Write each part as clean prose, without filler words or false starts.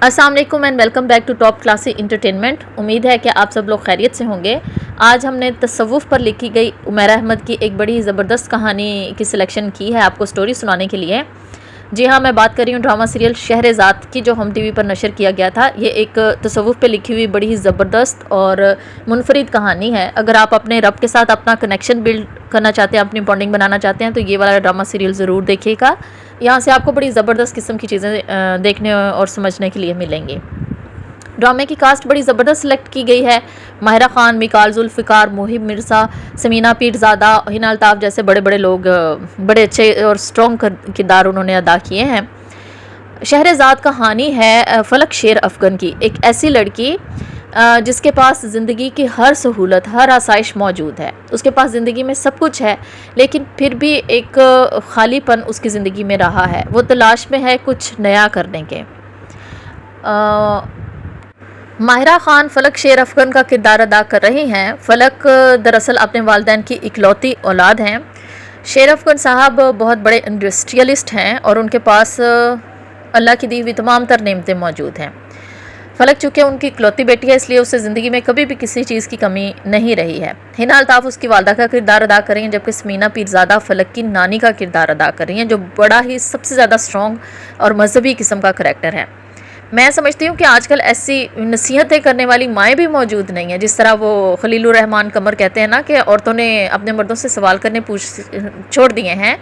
अस्सलाम वालेकुम and welcome back to Top Classy Entertainment. उम्मीद है कि आप सब लोग खैरियत से होंगे। आज हमने तसव्वुफ़ पर लिखी गई उमैरा अहमद की एक बड़ी ज़बरदस्त कहानी की सिलेक्शन की है आपको स्टोरी सुनाने के लिए। जी हाँ, मैं बात कर रही हूँ ड्रामा सीरियल शहरेज़ाद की, जो हम टीवी पर नशर किया गया था। ये एक तसव्वुफ़ पे लिखी हुई बड़ी ही ज़बरदस्त और मुनफरिद कहानी है। अगर आप अपने रब के साथ अपना कनेक्शन बिल्ड करना चाहते हैं, अपनी बॉन्डिंग बनाना चाहते हैं, तो ये वाला ड्रामा सीरियल ज़रूर देखिएगा। यहाँ से आपको बड़ी ज़बरदस्त किस्म की चीज़ें देखने और समझने के लिए मिलेंगी। ड्रामे की कास्ट बड़ी ज़बरदस्त सेलेक्ट की गई है। माहिरा खान, मिकाल जुल्फ़िकार, मोहिब मिर्ज़ा, समीना पीरज़ादा, हिना अल्ताफ़ जैसे बड़े बड़े लोग बड़े अच्छे और स्ट्रॉन्ग किरदार उन्होंने अदा किए हैं। शहरेज़ाद कहानी है फलक शेर अफ़गन की, एक ऐसी लड़की जिसके पास ज़िंदगी की हर सहूलत, हर आसाइश मौजूद है। उसके पास ज़िंदगी में सब कुछ है, लेकिन फिर भी एक खालीपन उसकी ज़िंदगी में रहा है। वो तलाश में है कुछ नया करने के। माहिरा खान फ़लक शेर अफ़गन का किरदार अदा कर रही हैं। फ़लक दरअसल अपने वालिदैन की इकलौती औलाद हैं। शेर अफ़गन साहब बहुत बड़े इंडस्ट्रियलिस्ट हैं और उनके पास अल्लाह की दी हुई तमाम तर नेमतें मौजूद हैं। फ़लक चूँकि उनकी इकलौती बेटी है, इसलिए उसे ज़िंदगी में कभी भी किसी चीज़ की कमी नहीं रही है। हिना अल्ताफ़ उसकी वालदा का किरदार अदा कर रही हैं, जबकि समीना पीरज़ादा फ़लक की नानी का किरदार अदा कर रही हैं, जो बड़ा ही सबसे ज़्यादा स्ट्रॉन्ग और मजहबी किस्म का करैक्टर है। मैं समझती हूँ कि आजकल ऐसी नसीहतें करने वाली माएँ भी मौजूद नहीं हैं। जिस तरह वो खलीलुर रहमान कमर कहते हैं ना कि औरतों ने अपने मर्दों से सवाल करने छोड़ दिए हैं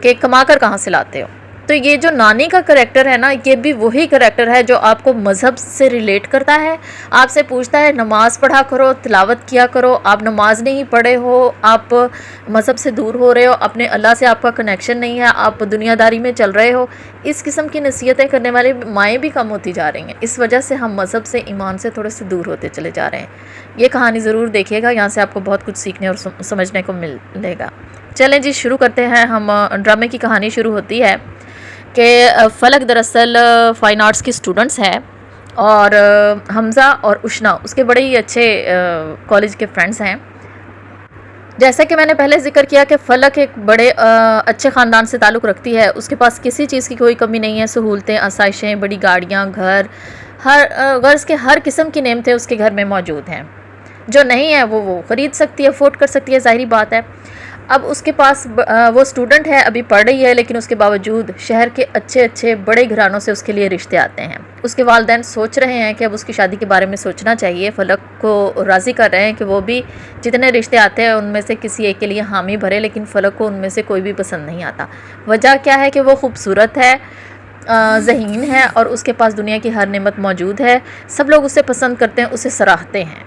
कि कमा कर कहाँ से लाते हो। तो ये जो नानी का करैक्टर है ना, ये भी वही करैक्टर है जो आपको मज़हब से रिलेट करता है। आपसे पूछता है नमाज़ पढ़ा करो, तिलावत किया करो। आप नमाज नहीं पढ़े हो, आप मज़हब से दूर हो रहे हो, अपने अल्लाह से आपका कनेक्शन नहीं है, आप दुनियादारी में चल रहे हो। इस किस्म की नसीहतें करने वाली माएँ भी कम होती जा रही हैं। इस वजह से हम मज़हब से, ईमान से थोड़े से दूर होते चले जा रहे हैं। ये कहानी ज़रूर देखिएगा, यहाँ से आपको बहुत कुछ सीखने और समझने को मिलेगा। चलें जी, शुरू करते हैं। हम ड्रामे की कहानी शुरू होती है कि फ़लक दरअसल फ़ाइन आर्ट्स की स्टूडेंट्स है और हमज़ा और उशना उसके बड़े ही अच्छे कॉलेज के फ्रेंड्स हैं। जैसा कि मैंने पहले जिक्र किया कि फ़लक एक बड़े अच्छे ख़ानदान से ताल्लुक़ रखती है। उसके पास किसी चीज़ की कोई कमी नहीं है। सहूलतें, आसाइशें, बड़ी गाड़ियाँ, घर, हर गर्ज़ के हर किस्म की नेमतें उसके घर में मौजूद हैं। जो नहीं है वो ख़रीद सकती है, अफोर्ड कर सकती है, ज़ाहिरी बात है। अब उसके पास वो स्टूडेंट है, अभी पढ़ रही है, लेकिन उसके बावजूद शहर के अच्छे अच्छे बड़े घरानों से उसके लिए रिश्ते आते हैं। उसके वालिदैन सोच रहे हैं कि अब उसकी शादी के बारे में सोचना चाहिए। फ़लक को राज़ी कर रहे हैं कि वो भी जितने रिश्ते आते हैं उनमें से किसी एक के लिए हामी भरे, लेकिन फ़लक को उनमें से कोई भी पसंद नहीं आता। वजह क्या है कि वो खूबसूरत है, ज़हीन है और उसके पास दुनिया की हर नेमत मौजूद है। सब लोग उसे पसंद करते हैं, उसे सराहते हैं।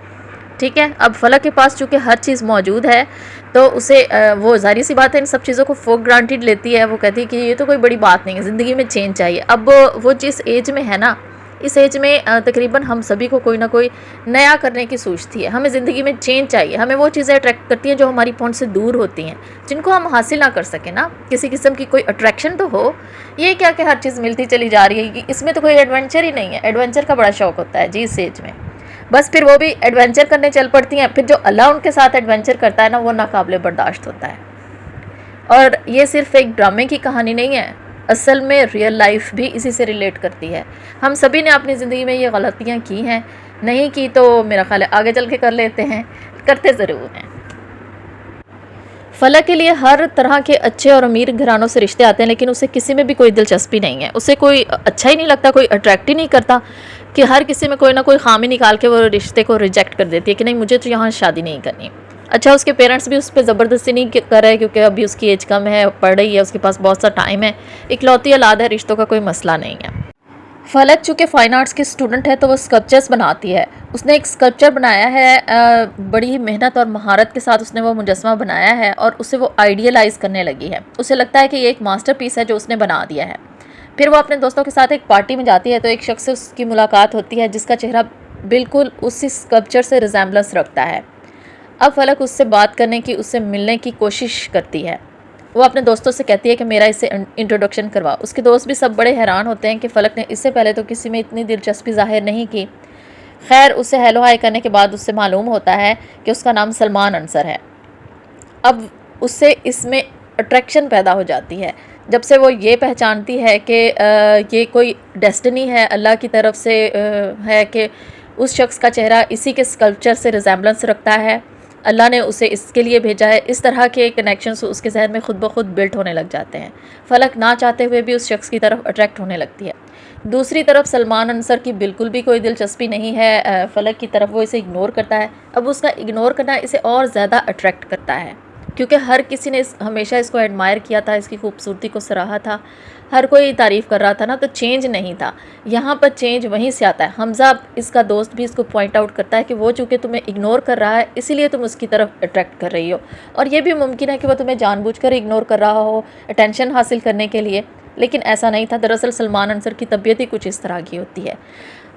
ठीक है, अब फ़लक के पास चूँकि हर चीज़ मौजूद है, तो उसे वो ज़ाहिर सी बात है इन सब चीज़ों को फॉर ग्रांटेड लेती है। वो कहती है कि ये तो कोई बड़ी बात नहीं है, ज़िंदगी में चेंज चाहिए। अब वो जिस एज में है ना, इस एज में तकरीबन हम सभी को कोई ना कोई नया करने की सोचती है। हमें ज़िंदगी में चेंज चाहिए। हमें वो चीज़ें अट्रैक्ट करती हैं जो हमारी पहुंच से दूर होती हैं, जिनको हम हासिल ना कर सकें ना। किसी किस्म की कोई अट्रैक्शन तो हो। ये क्या कि हर चीज़ मिलती चली जा रही है, इसमें तो कोई एडवेंचर ही नहीं है। एडवेंचर का बड़ा शौक़ होता है जी इस एज में। बस फिर वो भी एडवेंचर करने चल पड़ती हैं। फिर जो अल्लाह उनके साथ एडवेंचर करता है ना, वो नाकाबिले बर्दाश्त होता है। और ये सिर्फ एक ड्रामे की कहानी नहीं है, असल में रियल लाइफ भी इसी से रिलेट करती है। हम सभी ने अपनी ज़िंदगी में ये गलतियाँ की हैं, नहीं की तो मेरा ख्याल है आगे चल के कर लेते हैं, करते ज़रूर हैं। फ़लक के लिए हर तरह के अच्छे और अमीर घरानों से रिश्ते आते हैं, लेकिन उसे किसी में भी कोई दिलचस्पी नहीं है। उसे कोई अच्छा ही नहीं लगता, कोई अट्रैक्ट ही नहीं करता, कि हर किसी में कोई ना कोई खामी निकाल के वो रिश्ते को रिजेक्ट कर देती है कि नहीं, मुझे तो यहाँ शादी नहीं करनी। अच्छा, उसके पेरेंट्स भी उस पर ज़बरदस्ती नहीं कर रहे, क्योंकि अभी उसकी एज कम है, पढ़ रही है, उसके पास बहुत सा टाइम है, इकलौती औलाद है, रिश्तों का कोई मसला नहीं है। फ़लक चूँकि फ़ाइन आर्ट्स की स्टूडेंट है, तो वो स्कल्पचर्स बनाती है। उसने एक स्कल्पचर बनाया है, बड़ी मेहनत और महारत के साथ उसने वो मुजस्समा बनाया है और उसे वो आइडियलाइज़ करने लगी है। उसे लगता है कि ये एक मास्टरपीस है जो उसने बना दिया है। फिर वो अपने दोस्तों के साथ एक पार्टी में जाती है, तो एक शख्स से उसकी मुलाकात होती है जिसका चेहरा बिल्कुल उसी स्कल्पचर से रिजेम्बलेंस रखता है। अब फ़लक उससे बात करने की, उससे मिलने की कोशिश करती है। वो अपने दोस्तों से कहती है कि मेरा इससे इंट्रोडक्शन करवा। उसके दोस्त भी सब बड़े हैरान होते हैं कि फ़लक ने इससे पहले तो किसी में इतनी दिलचस्पी ज़ाहिर नहीं की। खैर, उससे हेलो हाय करने के बाद उससे मालूम होता है कि उसका नाम सलमान अंसर है। अब उससे इसमें अट्रैक्शन पैदा हो जाती है। जब से वो ये पहचानती है कि ये कोई डेस्टिनी है अल्लाह की तरफ से, है कि उस शख्स का चेहरा इसी के स्कल्पचर से रिजेम्बलेंस रखता है, अल्लाह ने उसे इसके लिए भेजा है, इस तरह के कनेक्शंस उसके जहन में खुद ब खुद बिल्ट होने लग जाते हैं। फ़लक ना चाहते हुए भी उस शख्स की तरफ अट्रैक्ट होने लगती है। दूसरी तरफ सलमान अंसर की बिल्कुल भी कोई दिलचस्पी नहीं है फ़लक की तरफ, वो इसे इग्नोर करता है। अब उसका इग्नोर करना इसे और ज़्यादा अट्रैक्ट करता है, क्योंकि हर किसी ने हमेशा इसको एडमायर किया था, इसकी खूबसूरती को सराहा था, हर कोई तारीफ़ कर रहा था ना, तो चेंज नहीं था। यहाँ पर चेंज वहीं से आता है। हमज़ा इसका दोस्त भी इसको पॉइंट आउट करता है कि वो चूँकि तुम्हें इग्नोर कर रहा है इसीलिए तुम उसकी तरफ अट्रैक्ट कर रही हो, और ये भी मुमकिन है कि वो तुम्हें जानबूझकर इग्नोर कर रहा हो अटेंशन हासिल करने के लिए, लेकिन ऐसा नहीं था। दरअसल सलमान अंसर की तबीयत ही कुछ इस तरह की होती है।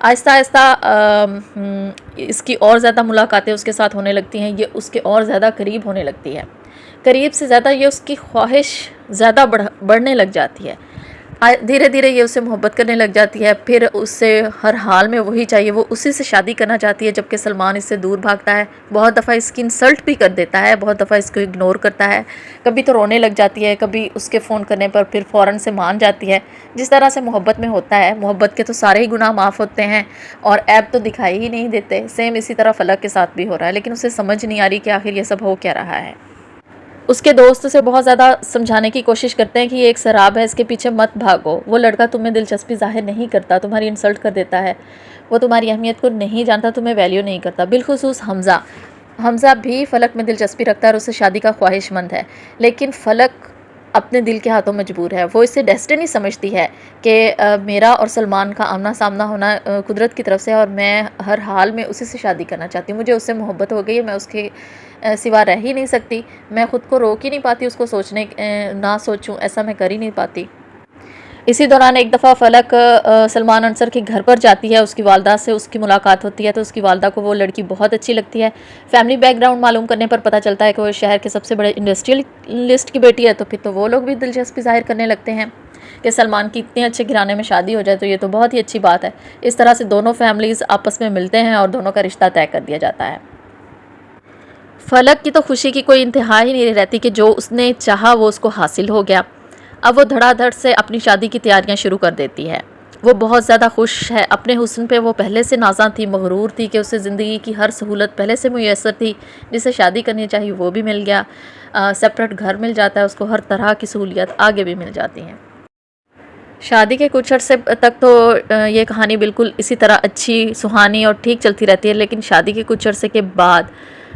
आहिस्ता आहिस्ता इसकी और ज़्यादा मुलाकातें उसके साथ होने लगती हैं, ये उसके और ज़्यादा करीब होने लगती है, करीब से ज़्यादा ये उसकी ख्वाहिश ज़्यादा बढ़ने लग जाती है। धीरे धीरे ये उससे मोहब्बत करने लग जाती है, फिर उससे हर हाल में वही चाहिए, वो उसी से शादी करना चाहती है, जबकि सलमान इससे दूर भागता है, बहुत दफ़ा इसकी इंसल्ट भी कर देता है, बहुत दफ़ा इसको इग्नोर करता है, कभी तो रोने लग जाती है, कभी उसके फ़ोन करने पर फिर फ़ौरन से मान जाती है। जिस तरह से मोहब्बत में होता है, मोहब्बत के तो सारे ही गुनाह माफ़ होते हैं और ऐब तो दिखाई ही नहीं देते। सेम इसी तरह फ़लक के साथ भी हो रहा है, लेकिन उसे समझ नहीं आ रही कि आखिर ये सब हो क्या रहा है। उसके दोस्त उसे बहुत ज़्यादा समझाने की कोशिश करते हैं कि ये एक शराब है, इसके पीछे मत भागो, वो लड़का तुम्हें दिलचस्पी ज़ाहिर नहीं करता, तुम्हारी इंसल्ट कर देता है, वो तुम्हारी अहमियत को नहीं जानता, तुम्हें वैल्यू नहीं करता। बिलखुसूस हमज़ा भी फ़लक में दिलचस्पी रखता है और उससे शादी का ख्वाहिशमंद है, लेकिन फ़लक अपने दिल के हाथों मजबूर है। वो इसे डेस्टिनी समझती है कि मेरा और सलमान का आमना सामना होना कुदरत की तरफ से है और मैं हर हाल में उसी से शादी करना चाहती हूँ। मुझे उससे मोहब्बत हो गई है, मैं उसके सिवा रह ही नहीं सकती, मैं ख़ुद को रोक ही नहीं पाती उसको सोचने ना सोचूं, ऐसा मैं कर ही नहीं पाती। इसी दौरान एक दफ़ा फ़लक सलमान अंसर के घर पर जाती है, उसकी वालदा से उसकी मुलाकात होती है, तो उसकी वालदा को वो लड़की बहुत अच्छी लगती है। फैमिली बैकग्राउंड मालूम करने पर पता चलता है कि वो शहर के सबसे बड़े इंडस्ट्रियलिस्ट की बेटी है, तो फिर तो वो लोग भी दिलचस्पी ज़ाहिर करने लगते हैं कि सलमान की इतने अच्छे घराने में शादी हो जाए तो ये तो बहुत ही अच्छी बात है। इस तरह से दोनों फैमिलीज़ आपस में मिलते हैं और दोनों का रिश्ता तय कर दिया जाता है। फ़लक की तो खुशी की कोई इंतहा ही नहीं रहती कि जो उसने चाहा वो उसको हासिल हो गया। अब वो धड़ाधड़ से अपनी शादी की तैयारियां शुरू कर देती है। वो बहुत ज़्यादा खुश है अपने हुस्न पे, वो पहले से नाज़ा थी, मगरूर थी कि उसे ज़िंदगी की हर सहूलत पहले से मुयस्सर थी, जिसे शादी करनी चाहिए वो भी मिल गया, सेपरेट घर मिल जाता है उसको, हर तरह की सहूलियत आगे भी मिल जाती हैं। शादी के कुछ अर्से तक तो ये कहानी बिल्कुल इसी तरह अच्छी, सुहानी और ठीक चलती रहती है, लेकिन शादी के कुछ अर्से के बाद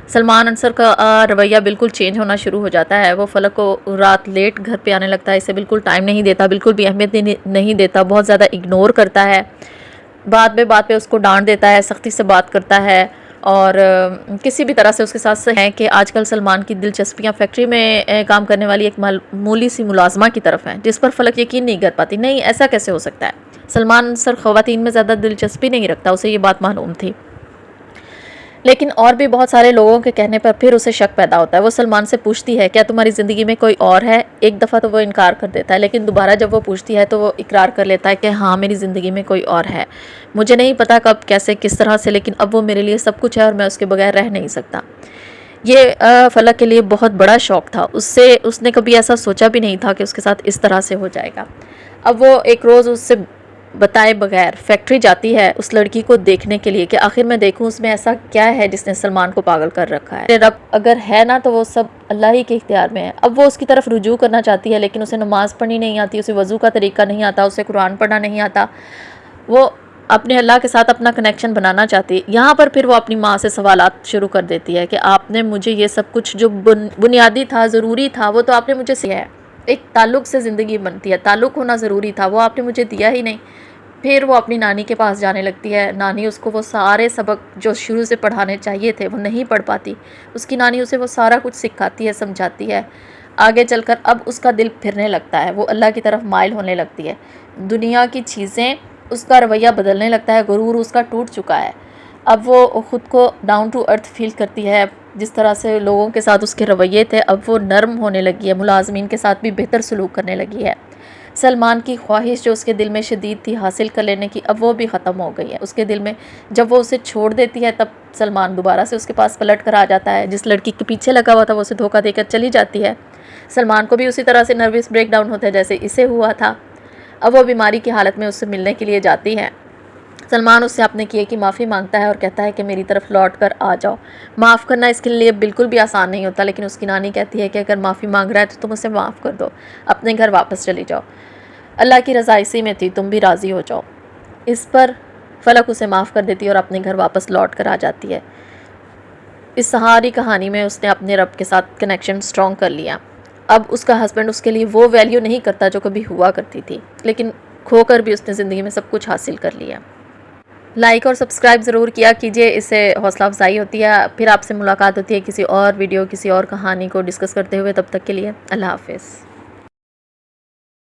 सलमान अंसर का रवैया बिल्कुल चेंज होना शुरू हो जाता है। वो फ़लक को रात लेट घर पे आने लगता है, इसे बिल्कुल टाइम नहीं देता, बिल्कुल भी अहमियत नहीं देता, बहुत ज़्यादा इग्नोर करता है, बात पे उसको डांट देता है, सख्ती से बात करता है और किसी भी तरह से उसके साथ है कि आजकल सलमान की दिलचस्पियाँ फैक्ट्री में काम करने वाली एक मामूली सी मुलाजमा की तरफ हैं, जिस पर फ़लक यकीन नहीं कर पाती। नहीं, ऐसा कैसे हो सकता है, सलमान अंसर ख़वातीन में ज़्यादा दिलचस्पी नहीं रखता, उसे ये बात मालूम थी। लेकिन और भी बहुत सारे लोगों के कहने पर फिर उसे शक पैदा होता है। वो सलमान से पूछती है क्या तुम्हारी ज़िंदगी में कोई और है। एक दफ़ा तो वो इनकार कर देता है, लेकिन दोबारा जब वो पूछती है तो वो इकरार कर लेता है कि हाँ मेरी ज़िंदगी में कोई और है, मुझे नहीं पता कब कैसे किस तरह से, लेकिन अब वो मेरे लिए सब कुछ है और मैं उसके बगैर रह नहीं सकता। ये फ़लक के लिए बहुत बड़ा शौक़ था, उसने कभी ऐसा सोचा भी नहीं था कि उसके साथ इस तरह से हो जाएगा। अब वो एक रोज़ उससे बताए बगैर फैक्ट्री जाती है उस लड़की को देखने के लिए कि आखिर मैं देखूं उसमें ऐसा क्या है जिसने सलमान को पागल कर रखा है। रब अगर है ना तो वो सब अल्लाह ही के इख्तियार में है। अब वो उसकी तरफ रुजू करना चाहती है, लेकिन उसे नमाज़ पढ़नी नहीं आती, उसे वज़ू का तरीका नहीं आता, उसे कुरान पढ़ना नहीं आता। वो अपने अल्लाह के साथ अपना कनेक्शन बनाना चाहती है। यहाँ पर फिर वो अपनी माँ से सवालात शुरू कर देती है कि आपने मुझे ये सब कुछ जो बुनियादी था, ज़रूरी था, वो तो आपने मुझे सिखाया है। एक ताल्लुक़ से ज़िंदगी बनती है, ताल्लुक़ होना ज़रूरी था, वो आपने मुझे दिया ही नहीं। फिर वो अपनी नानी के पास जाने लगती है। नानी उसको वो सारे सबक जो शुरू से पढ़ाने चाहिए थे वो नहीं पढ़ पाती, उसकी नानी उसे वो सारा कुछ सिखाती है, समझाती है। आगे चलकर अब उसका दिल फिरने लगता है, वो अल्लाह की तरफ माइल होने लगती है, दुनिया की चीज़ें उसका रवैया बदलने लगता है, गुरूर उसका टूट चुका है। अब वो ख़ुद को डाउन टू अर्थ फील करती है। जिस तरह से लोगों के साथ उसके रवैये थे अब वो नरम होने लगी है, मुलाजमीन के साथ भी बेहतर सलूक करने लगी है। सलमान की ख्वाहिश जो उसके दिल में शदीद थी हासिल कर लेने की, अब वो भी ख़त्म हो गई है उसके दिल में। जब वो उसे छोड़ देती है तब सलमान दोबारा से उसके पास पलट कर आ जाता है। जिस लड़की के पीछे लगा हुआ था वो उसे धोखा देकर चली जाती है। सलमान को भी उसी तरह से नर्वस ब्रेकडाउन होता है जैसे इसे हुआ था। अब वो बीमारी की हालत में उससे मिलने के लिए जाती है। सलमान उससे अपने किए की माफ़ी मांगता है और कहता है कि मेरी तरफ लौट कर आ जाओ। माफ़ करना इसके लिए बिल्कुल भी आसान नहीं होता, लेकिन उसकी नानी कहती है कि अगर माफ़ी मांग रहा है तो तुम उसे माफ़ कर दो, अपने घर वापस चली जाओ, अल्लाह की रज़ा इसी में थी, तुम भी राज़ी हो जाओ। इस पर फलक उसे माफ़ कर देती है और अपने घर वापस लौट कर आ जाती है। इस सारी कहानी में उसने अपने रब के साथ कनेक्शन स्ट्रॉन्ग कर लिया। अब उसका हस्बैंड उसके लिए वो वैल्यू नहीं करता जो कभी हुआ करती थी, लेकिन खोकर भी उसने ज़िंदगी में सब कुछ हासिल कर लिया। लाइक और सब्सक्राइब ज़रूर किया कीजिए, इससे हौसला अफजाई होती है। फिर आपसे मुलाकात होती है किसी और वीडियो, किसी और कहानी को डिस्कस करते हुए। तब तक के लिए अल्लाह हाफ़िज़।